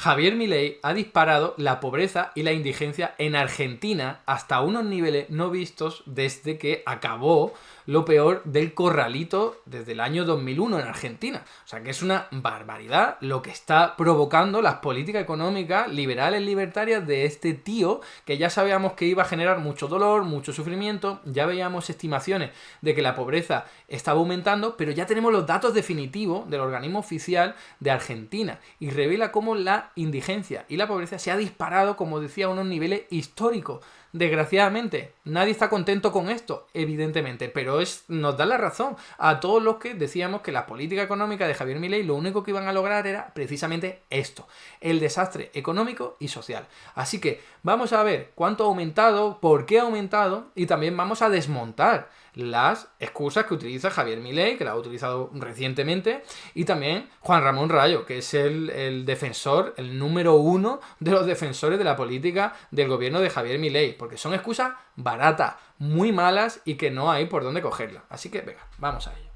Javier Milei ha disparado la pobreza y la indigencia en Argentina hasta unos niveles no vistos desde que acabó lo peor del corralito desde el año 2001 en Argentina. O sea que es una barbaridad lo que está provocando las políticas económicas liberales libertarias de este tío, que ya sabíamos que iba a generar mucho dolor, mucho sufrimiento, ya veíamos estimaciones de que la pobreza estaba aumentando, pero ya tenemos los datos definitivos del organismo oficial de Argentina y revela cómo la indigencia y la pobreza se ha disparado, como decía, a unos niveles históricos. Desgraciadamente, nadie está contento con esto, evidentemente, pero nos da la razón a todos los que decíamos que la política económica de Javier Milei lo único que iban a lograr era precisamente esto, el desastre económico y social. Así que vamos a ver cuánto ha aumentado, por qué ha aumentado y también vamos a desmontar las excusas que utiliza Javier Milei, que la ha utilizado recientemente, y también Juan Ramón Rayo, que es el defensor, el número uno de los defensores de la política del gobierno de Javier Milei, porque son excusas baratas, muy malas y que no hay por dónde cogerlas. Así que venga, vamos a ello.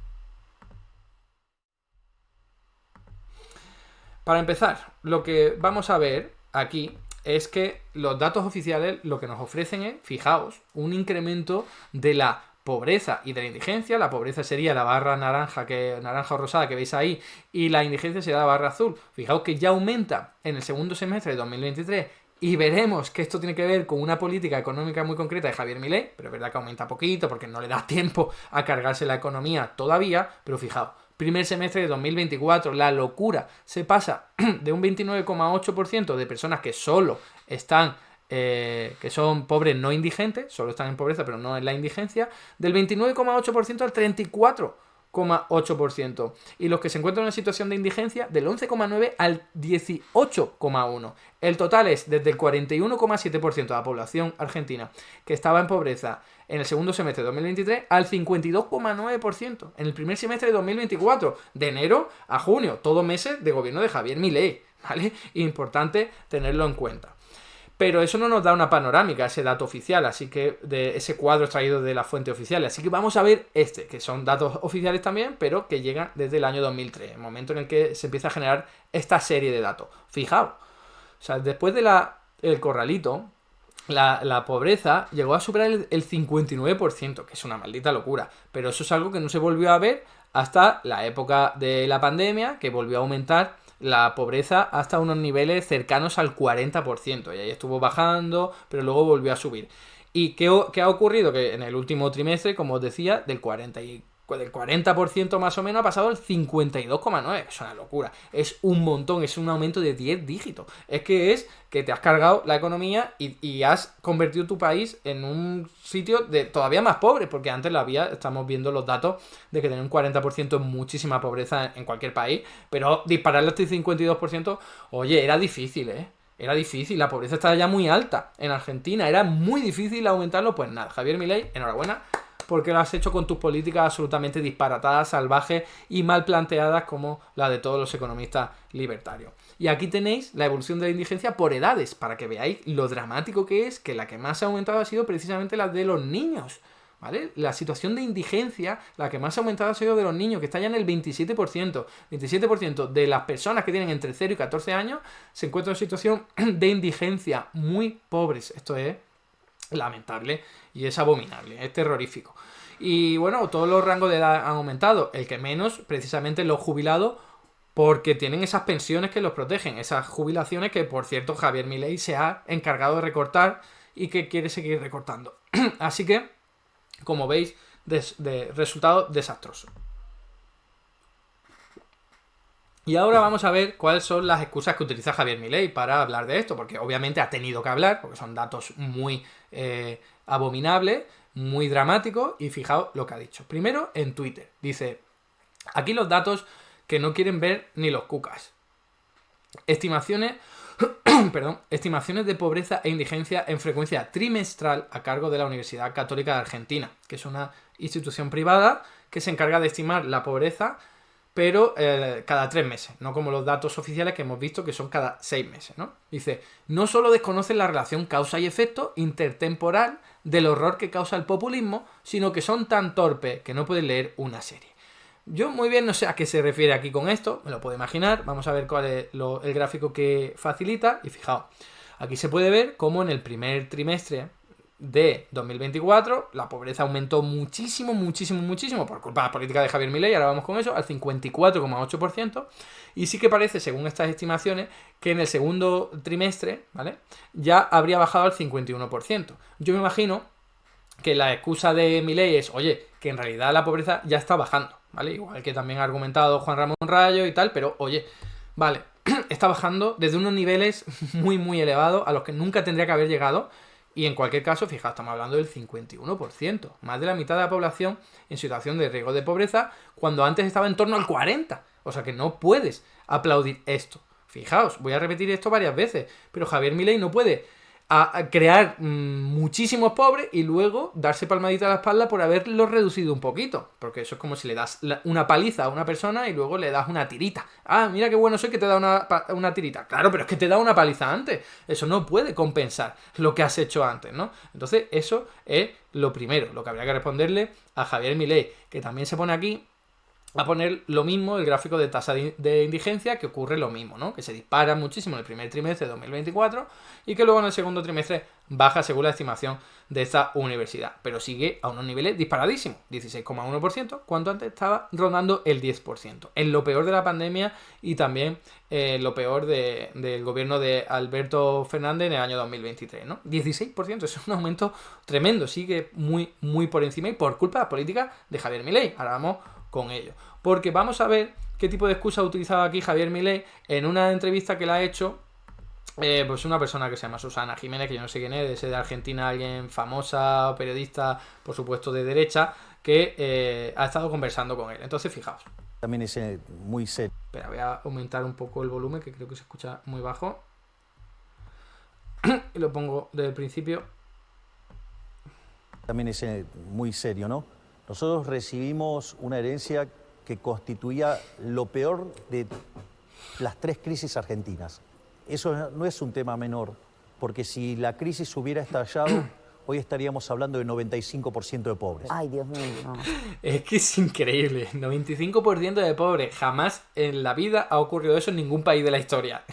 Para empezar, lo que vamos a ver aquí es que los datos oficiales lo que nos ofrecen es, fijaos, un incremento de la pobreza y de la indigencia. La pobreza sería la barra naranja o rosada que veis ahí, y la indigencia sería la barra azul. Fijaos que ya aumenta en el segundo semestre de 2023 y veremos que esto tiene que ver con una política económica muy concreta de Javier Milei, pero es verdad que aumenta poquito porque no le da tiempo a cargarse la economía todavía, pero fijaos, primer semestre de 2024, la locura, se pasa de un 29,8% de personas que solo están que son pobres no indigentes, solo están en pobreza pero no en la indigencia, del 29,8% al 34,8%, y los que se encuentran en una situación de indigencia del 11,9 al 18,1. El total es desde el 41,7% de la población argentina que estaba en pobreza en el segundo semestre de 2023 al 52,9% en el primer semestre de 2024, de enero a junio, todos meses de gobierno de Javier Milei, ¿vale? Importante tenerlo en cuenta. Pero eso no nos da una panorámica, ese dato oficial, así que de ese cuadro extraído de las fuentes oficiales. Así que vamos a ver que son datos oficiales también, pero que llegan desde el año 2003, el momento en el que se empieza a generar esta serie de datos. Fijaos, o sea, después de el corralito, la pobreza llegó a superar el 59%, que es una maldita locura. Pero eso es algo que no se volvió a ver hasta la época de la pandemia, que volvió a aumentar la pobreza hasta unos niveles cercanos al 40%. Y ahí estuvo bajando, pero luego volvió a subir. ¿Y qué ha ocurrido? Que en el último trimestre, como os decía, del 40% más o menos ha pasado al 52,9%. Es una locura. Es un montón, es un aumento de 10 dígitos. Es que te has cargado la economía y has convertido tu país en un sitio de todavía más pobre, porque antes estamos viendo los datos de que tener un 40% es muchísima pobreza en cualquier país, pero dispararle hasta el 52%, oye, era difícil, ¿eh? Era difícil, la pobreza estaba ya muy alta en Argentina, era muy difícil aumentarlo. Pues nada, Javier Milei, enhorabuena, porque lo has hecho con tus políticas absolutamente disparatadas, salvajes y mal planteadas como la de todos los economistas libertarios. Y aquí tenéis la evolución de la indigencia por edades, para que veáis lo dramático que es, que la que más ha aumentado ha sido precisamente la de los niños, ¿vale? La situación de indigencia, la que más ha aumentado ha sido de los niños, que está ya en el 27%. 27% de las personas que tienen entre 0 y 14 años se encuentran en situación de indigencia, muy pobres. Esto es lamentable y es abominable, es terrorífico. Y bueno, todos los rangos de edad han aumentado, el que menos, precisamente los jubilados, porque tienen esas pensiones que los protegen, esas jubilaciones que, por cierto, Javier Milei se ha encargado de recortar y que quiere seguir recortando. Así que, como veis, de resultado desastroso. Y ahora vamos a ver cuáles son las excusas que utiliza Javier Milei para hablar de esto, porque obviamente ha tenido que hablar, porque son datos muy abominables, muy dramáticos, y fijaos lo que ha dicho. Primero, en Twitter, dice, aquí los datos que no quieren ver ni los cucas. Estimaciones de pobreza e indigencia en frecuencia trimestral a cargo de la Universidad Católica de Argentina, que es una institución privada que se encarga de estimar la pobreza, pero cada 3 meses, no como los datos oficiales que hemos visto que son cada 6 meses, ¿no? Dice, no solo desconocen la relación causa y efecto intertemporal del horror que causa el populismo, sino que son tan torpes que no pueden leer una serie. Yo muy bien no sé a qué se refiere aquí con esto, me lo puedo imaginar. Vamos a ver cuál es el gráfico que facilita. Y fijaos, aquí se puede ver cómo en el primer trimestre de 2024 la pobreza aumentó muchísimo por culpa de la política de Javier Milei, ahora vamos con eso, al 54,8%, y sí que parece, según estas estimaciones, que en el segundo trimestre, ¿vale?, ya habría bajado al 51%. Yo me imagino que la excusa de Milei es, oye, que en realidad la pobreza ya está bajando, ¿vale? Igual que también ha argumentado Juan Ramón Rayo y tal, pero oye, vale, está bajando desde unos niveles muy elevados a los que nunca tendría que haber llegado. Y en cualquier caso, fijaos, estamos hablando del 51%, más de la mitad de la población en situación de riesgo de pobreza, cuando antes estaba en torno al 40%. O sea que no puedes aplaudir esto. Fijaos, voy a repetir esto varias veces, pero Javier Milei no puede a crear muchísimos pobres y luego darse palmadita a la espalda por haberlos reducido un poquito. Porque eso es como si le das una paliza a una persona y luego le das una tirita. Ah, mira qué bueno soy que te da una tirita. Claro, pero es que te da una paliza antes. Eso no puede compensar lo que has hecho antes, ¿no? Entonces eso es lo primero, lo que habría que responderle a Javier Milei, que también se pone aquí a poner lo mismo, el gráfico de tasa de indigencia, que ocurre lo mismo, ¿no? Que se dispara muchísimo en el primer trimestre de 2024 y que luego en el segundo trimestre baja según la estimación de esta universidad. Pero sigue a unos niveles disparadísimos, 16,1%, cuando antes estaba rondando el 10%. En lo peor de la pandemia y también lo peor del gobierno de Alberto Fernández en el año 2023, ¿no? 16%, eso es un aumento tremendo, sigue muy por encima y por culpa de la política de Javier Milei. Ahora vamos con ello, porque vamos a ver qué tipo de excusa ha utilizado aquí Javier Milei en una entrevista que le ha hecho pues una persona que se llama Susana Jiménez, que yo no sé quién es, de Argentina, alguien famosa, periodista, por supuesto de derecha, que ha estado conversando con él. Entonces, fijaos. También es muy serio. Espera, voy a aumentar un poco el volumen, que creo que se escucha muy bajo. Y lo pongo desde el principio. También es muy serio, ¿no? Nosotros recibimos una herencia que constituía lo peor de las 3 crisis argentinas. Eso no es un tema menor, porque si la crisis hubiera estallado, hoy estaríamos hablando de 95% de pobres. Ay, Dios mío. No. Es que es increíble, 95% de pobres. Jamás en la vida ha ocurrido eso en ningún país de la historia.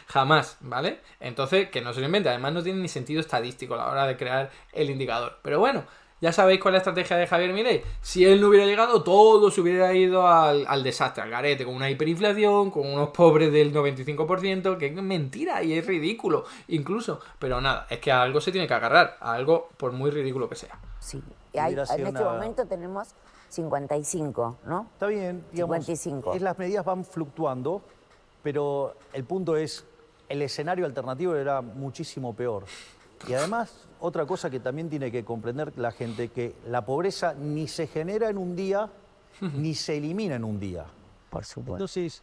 Jamás, ¿vale? Entonces, que no se lo invente. Además, no tiene ni sentido estadístico a la hora de crear el indicador. Pero bueno, ya sabéis cuál es la estrategia de Javier Milei. Si él no hubiera llegado, todo se hubiera ido al desastre, al garete, con una hiperinflación, con unos pobres del 95%, que es mentira y es ridículo, incluso. Pero nada, es que a algo se tiene que agarrar, a algo por muy ridículo que sea. Sí, en este momento tenemos 55, ¿no? Está bien, digamos, 55. Las medidas van fluctuando, pero el punto es, el escenario alternativo era muchísimo peor. Y además, otra cosa que también tiene que comprender la gente, que la pobreza ni se genera en un día, ni se elimina en un día. Por supuesto. Entonces,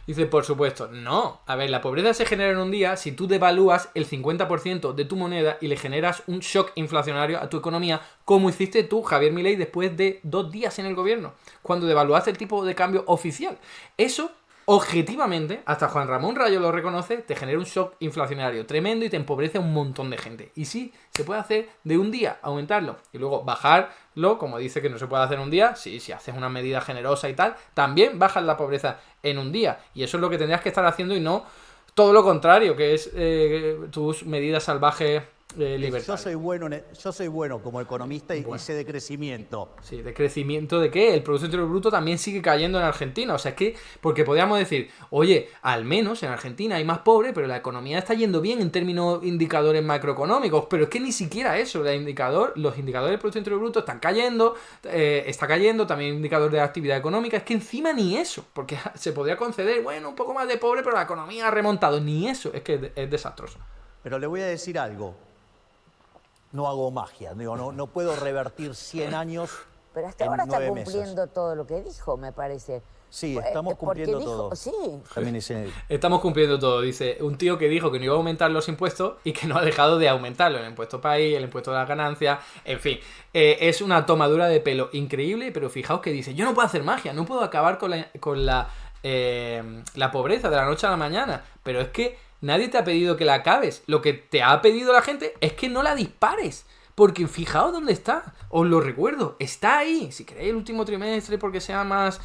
Dice, por supuesto, no. A ver, la pobreza se genera en un día si tú devalúas el 50% de tu moneda y le generas un shock inflacionario a tu economía, como hiciste tú, Javier Milei, después de 2 días en el gobierno, cuando devaluaste el tipo de cambio oficial. Eso, objetivamente, hasta Juan Ramón Rayo lo reconoce, te genera un shock inflacionario tremendo y te empobrece a un montón de gente. Y sí, se puede hacer de un día, aumentarlo, y luego bajarlo, como dice que no se puede hacer en un día. Sí, si haces una medida generosa y tal, también bajas la pobreza en un día. Y eso es lo que tendrías que estar haciendo y no todo lo contrario, que es tus medidas salvajes libertad. Yo soy bueno como economista y sé de crecimiento. Sí, ¿de crecimiento de qué? El Producto Interior Bruto también sigue cayendo en Argentina. O sea, es que, porque podríamos decir, oye, al menos en Argentina hay más pobres, pero la economía está yendo bien en términos indicadores macroeconómicos. Pero es que ni siquiera eso, los indicadores del Producto Interior Bruto están cayendo, está cayendo también el indicador de actividad económica. Es que encima ni eso, porque se podría conceder, bueno, un poco más de pobre, pero la economía ha remontado. Ni eso, es que es desastroso. Pero le voy a decir algo. No hago magia, digo, no puedo revertir 100 años. Pero hasta en ahora está 9 cumpliendo meses. todo lo que dijo, me parece. Sí, estamos cumpliendo todo. Sí. También es Estamos cumpliendo todo, dice un tío que dijo que no iba a aumentar los impuestos y que no ha dejado de aumentarlo, el impuesto país, el impuesto de las ganancias, en fin, es una tomadura de pelo increíble, pero fijaos que dice, yo no puedo hacer magia, no puedo acabar con la pobreza de la noche a la mañana, pero es que nadie te ha pedido que la acabes, lo que te ha pedido la gente es que no la dispares. porque fijaos dónde está, os lo recuerdo, está ahí. Si queréis el último trimestre porque sea más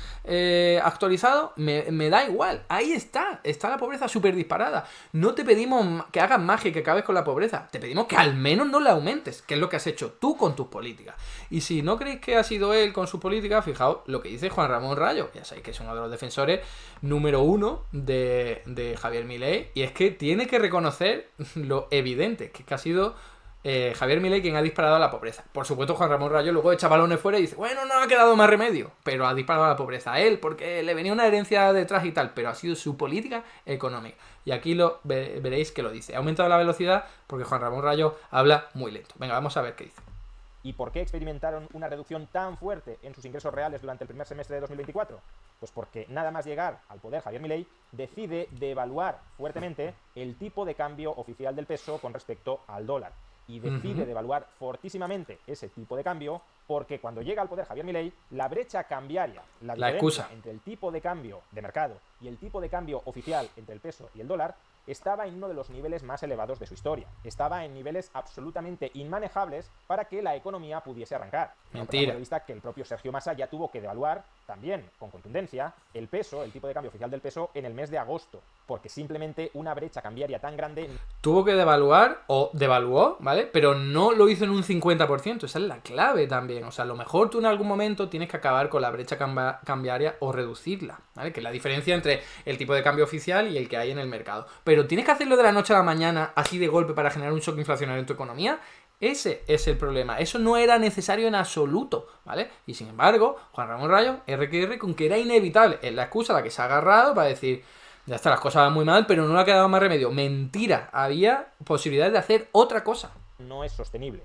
actualizado, me da igual, ahí está la pobreza súper disparada. No te pedimos que hagas magia y que acabes con la pobreza, te pedimos que al menos no la aumentes, que es lo que has hecho tú con tus políticas. Y si no creéis que ha sido él con sus políticas, fijaos lo que dice Juan Ramón Rayo, ya sabéis que es uno de los defensores número uno de Javier Milei, y es que tiene que reconocer lo evidente, que ha sido Javier Milei quien ha disparado a la pobreza. Por supuesto, Juan Ramón Rayo luego echa balones fuera y dice, bueno, no ha quedado más remedio, pero ha disparado a la pobreza a él porque le venía una herencia detrás y tal, pero ha sido su política económica. Y aquí veréis que lo dice. Ha aumentado la velocidad porque Juan Ramón Rayo habla muy lento. Venga, vamos a ver qué dice. ¿Y por qué experimentaron una reducción tan fuerte en sus ingresos reales durante el primer semestre de 2024? Pues porque nada más llegar al poder Javier Milei decide devaluar fuertemente el tipo de cambio oficial del peso con respecto al dólar. Y decide devaluar fortísimamente ese tipo de cambio porque cuando llega al poder Javier Milei, la brecha cambiaria, la diferencia entre el tipo de cambio de mercado y el tipo de cambio oficial entre el peso y el dólar, estaba en uno de los niveles más elevados de su historia. Estaba en niveles absolutamente inmanejables para que la economía pudiese arrancar. Mentira. De vista que el propio Sergio Massa ya tuvo que devaluar también, con contundencia, el peso, el tipo de cambio oficial del peso, en el mes de agosto, porque simplemente una brecha cambiaria tan grande... Tuvo que devaluar, o devaluó, ¿vale? Pero no lo hizo en un 50%, esa es la clave también. O sea, a lo mejor tú en algún momento tienes que acabar con la brecha cambiaria o reducirla, ¿vale? Que es la diferencia entre el tipo de cambio oficial y el que hay en el mercado. Pero tienes que hacerlo de la noche a la mañana, así de golpe, para generar un shock inflacionario en tu economía. Ese es el problema. Eso no era necesario en absoluto, ¿vale? Y sin embargo, Juan Ramón Rayo, RQR, con que era inevitable, es la excusa a la que se ha agarrado para decir, ya está, las cosas van muy mal, pero no le ha quedado más remedio. Mentira, había posibilidades de hacer otra cosa. No es sostenible.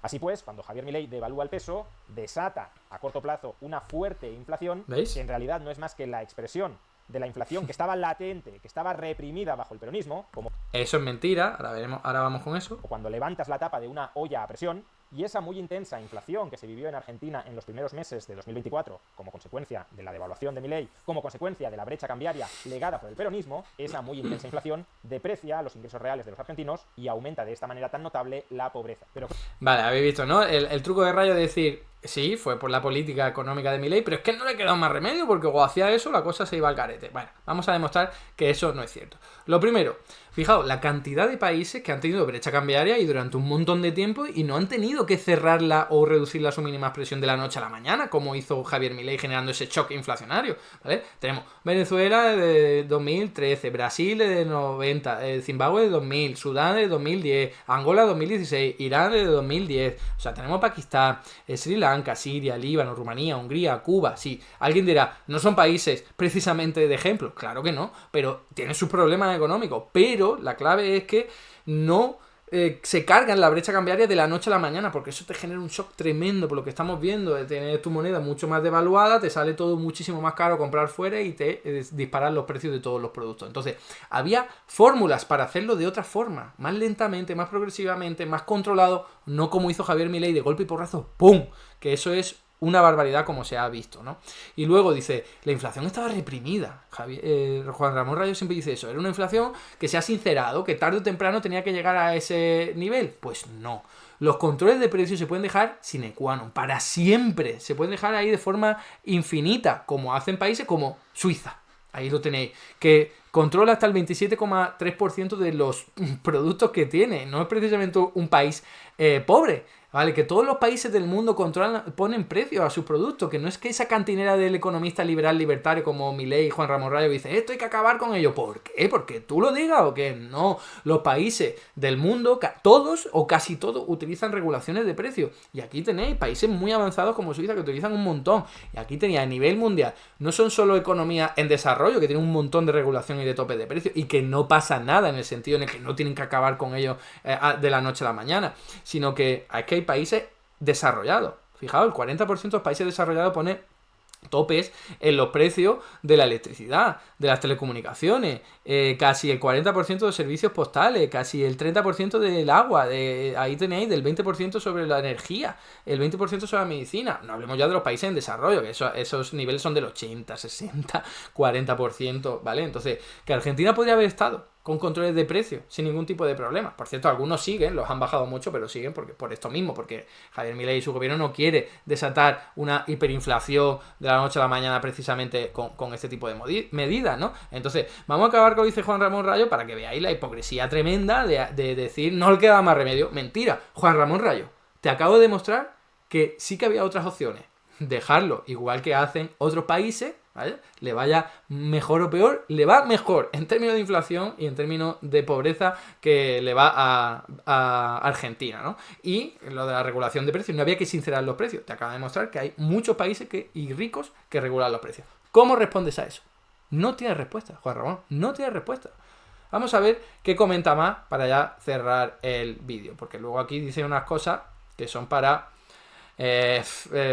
Así pues, cuando Javier Milei devalúa el peso, desata a corto plazo una fuerte inflación, ¿veis? Que en realidad no es más que la expresión de la inflación que estaba latente, que estaba reprimida bajo el peronismo, como eso es mentira, ahora vamos con eso. cuando levantas la tapa de una olla a presión, y esa muy intensa inflación que se vivió en Argentina en los primeros meses de 2024, como consecuencia de la devaluación de Milei, como consecuencia de la brecha cambiaria legada por el peronismo, esa muy intensa inflación deprecia los ingresos reales de los argentinos y aumenta de esta manera tan notable la pobreza. Pero... Vale, habéis visto, ¿no? El truco de Rayo de decir, sí, fue por la política económica de Milei, pero es que no le quedó más remedio porque o hacía eso, la cosa se iba al garete. Bueno, vamos a demostrar que eso no es cierto. Lo primero, fijaos, la cantidad de países que han tenido brecha cambiaria y durante un montón de tiempo y no han tenido que cerrarla o reducirla a su mínima expresión de la noche a la mañana, como hizo Javier Milei generando ese shock inflacionario, ¿vale? Tenemos Venezuela de 2013, Brasil de 90, Zimbabue de 2000, Sudán de 2010, Angola de 2016, Irán de 2010, o sea, tenemos Pakistán, Sri Lanka, Siria, Líbano, Rumanía, Hungría, Cuba. Sí, alguien dirá, no son países precisamente de ejemplo, claro que no, pero tienen sus problemas económicos, pero la clave es que no se cargan la brecha cambiaria de la noche a la mañana, porque eso te genera un shock tremendo por lo que estamos viendo, de tener tu moneda mucho más devaluada, te sale todo muchísimo más caro comprar fuera y te disparan los precios de todos los productos. Entonces, había fórmulas para hacerlo de otra forma, más lentamente, más progresivamente, más controlado, no como hizo Javier Milei de golpe y porrazo, ¡pum! Que eso es una barbaridad como se ha visto, ¿no? Y luego dice, la inflación estaba reprimida. Juan Ramón Rayo siempre dice eso, era una inflación que se ha sincerado, que tarde o temprano tenía que llegar a ese nivel. Pues no. Los controles de precios se pueden dejar sine qua non, para siempre. Se pueden dejar ahí de forma infinita, como hacen países como Suiza. Ahí lo tenéis, que controla hasta el 27,3% de los productos que tiene. No es precisamente un país pobre. Vale, que todos los países del mundo ponen precios a sus productos, que no es que esa cantinera del economista liberal libertario como Milei y Juan Ramón Rayo dice, esto hay que acabar con ello. ¿Por qué? ¿Porque tú lo digas o qué? No, los países del mundo, todos o casi todos utilizan regulaciones de precios. Y aquí tenéis países muy avanzados como Suiza que utilizan un montón. Y aquí tenéis a nivel mundial, no son solo economías en desarrollo que tienen un montón de regulación y de tope de precios y que no pasa nada en el sentido en el que no tienen que acabar con ello de la noche a la mañana, sino que es que hay países desarrollados. Fijaos, el 40% de los países desarrollados pone topes en los precios de la electricidad, de las telecomunicaciones, casi el 40% de servicios postales, casi el 30% del agua, ahí tenéis del 20% sobre la energía, el 20% sobre la medicina. No hablemos ya de los países en desarrollo, que esos niveles son del 80, 60, 40%, ¿vale? Entonces, que Argentina podría haber estado con controles de precios, sin ningún tipo de problema. Por cierto, algunos siguen, los han bajado mucho, pero siguen por esto mismo, porque Javier Milei y su gobierno no quiere desatar una hiperinflación de la noche a la mañana precisamente con este tipo de medidas, ¿no? Entonces, vamos a acabar con lo que dice Juan Ramón Rayo para que veáis la hipocresía tremenda de decir no le queda más remedio. Mentira, Juan Ramón Rayo, te acabo de demostrar que sí que había otras opciones. Dejarlo igual que hacen otros países, ¿vale? Le vaya mejor o peor, le va mejor en términos de inflación y en términos de pobreza que le va a Argentina, ¿no? Y lo de la regulación de precios, no había que sincerar los precios. Te acabo de demostrar que hay muchos países y ricos que regulan los precios. ¿Cómo respondes a eso? No tiene respuesta, Juan Ramón, no tiene respuesta. Vamos a ver qué comenta más para ya cerrar el vídeo, porque luego aquí dice unas cosas que son para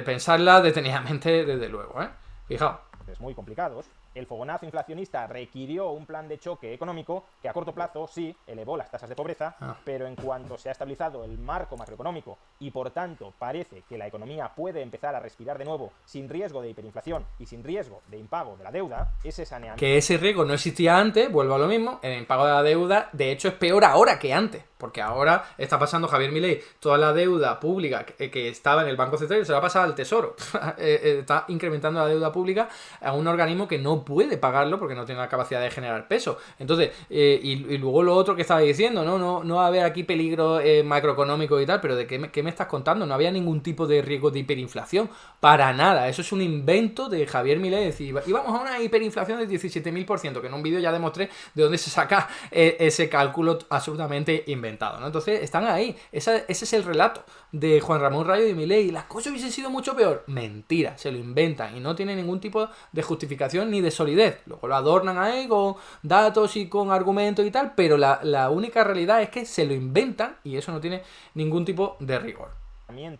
pensarlas detenidamente, desde luego, ¿eh? Fijaos. Muy complicados, el fogonazo inflacionista requirió un plan de choque económico que a corto plazo sí elevó las tasas de pobreza, pero en cuanto se ha estabilizado el marco macroeconómico y por tanto parece que la economía puede empezar a respirar de nuevo sin riesgo de hiperinflación y sin riesgo de impago de la deuda, ese saneamiento... Que ese riesgo no existía antes, vuelvo a lo mismo, el impago de la deuda de hecho es peor ahora que antes, porque ahora está pasando Javier Milei toda la deuda pública que estaba en el Banco Central y se la ha pasado al Tesoro. Está incrementando la deuda pública a un organismo que no puede pagarlo porque no tiene la capacidad de generar peso. Entonces, y luego lo otro que estaba diciendo, no va a haber aquí peligro macroeconómico y tal, pero ¿de qué me estás contando? No había ningún tipo de riesgo de hiperinflación, para nada. Eso es un invento de Javier Milei, decir, íbamos a una hiperinflación del 17.000%, que en un vídeo ya demostré de dónde se saca ese cálculo absolutamente inventado, ¿no? Entonces, están ahí. Ese es el relato de Juan Ramón Rayo y de Milei. ¿Las cosas hubiesen sido mucho peor? Mentira, se lo inventan y no tiene ningún tipo de justificación ni de solidez. Luego lo adornan ahí con datos y con argumentos y tal, pero la única realidad es que se lo inventan y eso no tiene ningún tipo de rigor.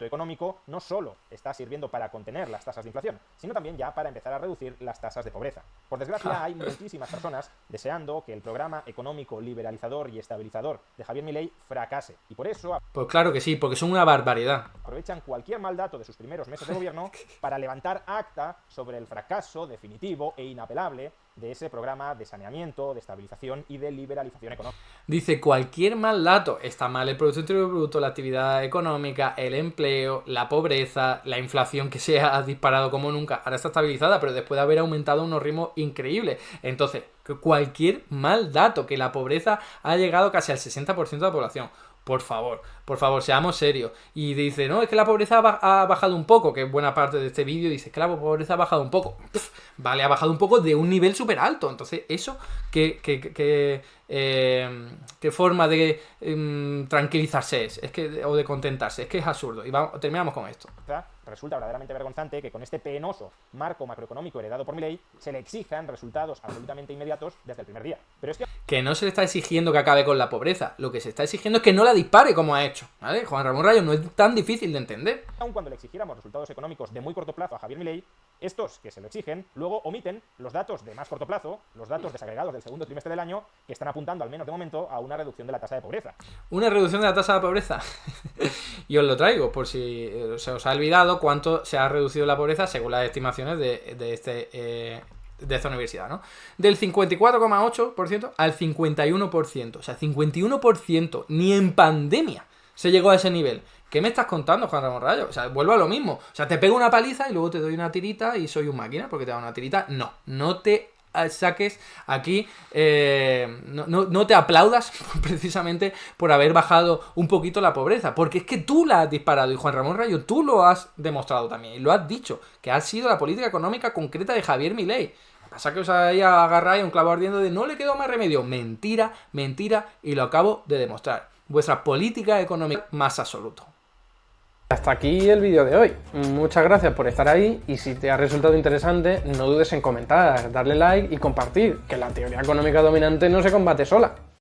Económico no solo está sirviendo para contener las tasas de inflación, sino también ya para empezar a reducir las tasas de pobreza. Por desgracia, hay muchísimas personas deseando que el programa económico liberalizador y estabilizador de Javier Milei fracase. Y por eso... Pues claro que sí, porque son una barbaridad. Aprovechan cualquier mal dato de sus primeros meses de gobierno para levantar acta sobre el fracaso definitivo e inapelable de ese programa de saneamiento, de estabilización y de liberalización económica. Dice, cualquier mal dato, está mal el Producto Interior Bruto, la actividad económica, el empleo, la pobreza, la inflación que se ha disparado como nunca, ahora está estabilizada, pero después de haber aumentado a unos ritmos increíbles. Entonces, cualquier mal dato, que la pobreza ha llegado casi al 60% de la población. Por favor, seamos serios. Y dice, no, es que la pobreza ha bajado un poco, que es buena parte de este vídeo, dice que la pobreza ha bajado un poco. Vale, ha bajado un poco de un nivel súper alto. Entonces, eso, ¿qué forma de tranquilizarse es que, o de contentarse? Es que es absurdo. Y terminamos con esto. Resulta verdaderamente vergonzante que con este penoso marco macroeconómico heredado por Milei se le exijan resultados absolutamente inmediatos desde el primer día. Pero es que no se le está exigiendo que acabe con la pobreza. Lo que se está exigiendo es que no la dispare como ha hecho, ¿vale? Juan Ramón Rayo, no es tan difícil de entender. Aun cuando le exigiéramos resultados económicos de muy corto plazo a Javier Milei, estos que se lo exigen luego omiten los datos de más corto plazo, los datos desagregados del segundo trimestre del año, que están apuntando, al menos de momento, a una reducción de la tasa de pobreza. ¿Una reducción de la tasa de pobreza? Y os lo traigo, por si se os ha olvidado cuánto se ha reducido la pobreza según las estimaciones de esta universidad, ¿no? Del 54,8% al 51%. O sea, 51%, ni en pandemia se llegó a ese nivel. ¿Qué me estás contando, Juan Ramón Rayo? O sea, vuelvo a lo mismo. O sea, te pego una paliza y luego te doy una tirita y soy un máquina porque te da una tirita. No te saques aquí, no te aplaudas precisamente por haber bajado un poquito la pobreza, porque es que tú la has disparado y Juan Ramón Rayo, tú lo has demostrado también y lo has dicho, que ha sido la política económica concreta de Javier Milei. Lo que pasa es que os ahí agarráis a un clavo ardiendo de no le quedó más remedio. Mentira, y lo acabo de demostrar. Vuestra política económica más absoluta. Hasta aquí el vídeo de hoy. Muchas gracias por estar ahí y si te ha resultado interesante no dudes en comentar, darle like y compartir, que la teoría económica dominante no se combate sola.